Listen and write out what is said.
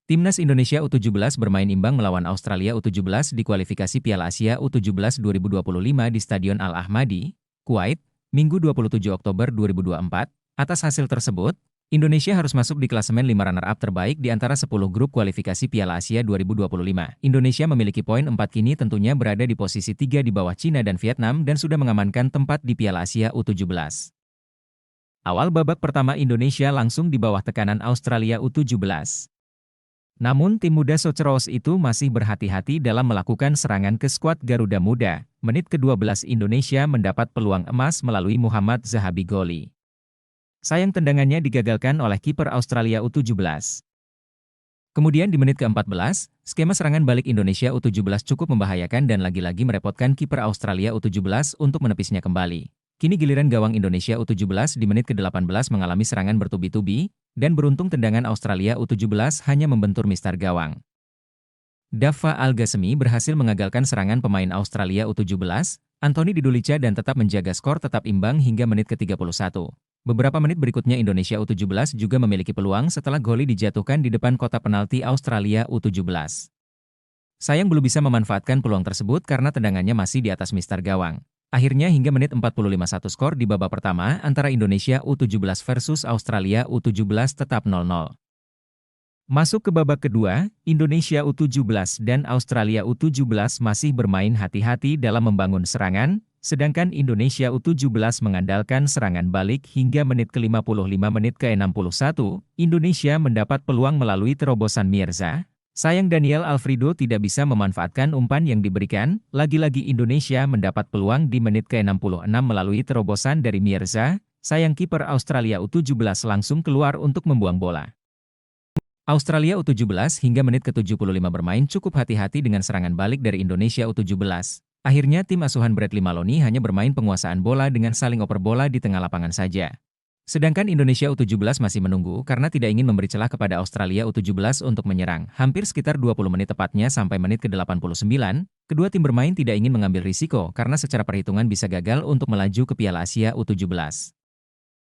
Timnas Indonesia U17 bermain imbang melawan Australia U17 di kualifikasi Piala Asia U17 2025 di Stadion Al-Ahmadi, Kuwait, Minggu 27 Oktober 2024. Atas hasil tersebut, Indonesia harus masuk di klasemen 5 runner-up terbaik di antara 10 grup kualifikasi Piala Asia 2025. Indonesia memiliki poin 4 kini tentunya berada di posisi 3 di bawah Cina dan Vietnam dan sudah mengamankan tempat di Piala Asia U17. Awal babak pertama Indonesia langsung di bawah tekanan Australia U17. Namun tim muda Soceros itu masih berhati-hati dalam melakukan serangan ke skuad Garuda Muda. Menit ke-12 Indonesia mendapat peluang emas melalui Muhammad Zahabi Goli. Sayang tendangannya digagalkan oleh kiper Australia U17. Kemudian di menit ke-14, skema serangan balik Indonesia U17 cukup membahayakan dan lagi-lagi merepotkan kiper Australia U17 untuk menepisnya kembali. Kini giliran gawang Indonesia U17 di menit ke-18 mengalami serangan bertubi-tubi, dan beruntung tendangan Australia U17 hanya membentur mistar gawang. Dava Al-Ghasemi berhasil mengagalkan serangan pemain Australia U17, Anthony Didulica dan tetap menjaga skor tetap imbang hingga menit ke-31. Beberapa menit berikutnya Indonesia U17 juga memiliki peluang setelah Goli dijatuhkan di depan kotak penalti Australia U17. Sayang belum bisa memanfaatkan peluang tersebut karena tendangannya masih di atas mistar gawang. Akhirnya hingga menit 45 satu skor di babak pertama antara Indonesia U17 versus Australia U17 tetap 0-0. Masuk ke babak kedua, Indonesia U17 dan Australia U17 masih bermain hati-hati dalam membangun serangan, sedangkan Indonesia U17 mengandalkan serangan balik hingga menit ke-55 menit ke-61, Indonesia mendapat peluang melalui terobosan Mirza. Sayang Daniel Alfredo tidak bisa memanfaatkan umpan yang diberikan, lagi-lagi Indonesia mendapat peluang di menit ke-66 melalui terobosan dari Mirza, sayang kiper Australia U17 langsung keluar untuk membuang bola. Australia U17 hingga menit ke-75 bermain cukup hati-hati dengan serangan balik dari Indonesia U17. Akhirnya tim asuhan Bradley Maloney hanya bermain penguasaan bola dengan saling oper bola di tengah lapangan saja. Sedangkan Indonesia U17 masih menunggu karena tidak ingin memberi celah kepada Australia U17 untuk menyerang. Hampir sekitar 20 menit tepatnya sampai menit ke-89, kedua tim bermain tidak ingin mengambil risiko karena secara perhitungan bisa gagal untuk melaju ke Piala Asia U17.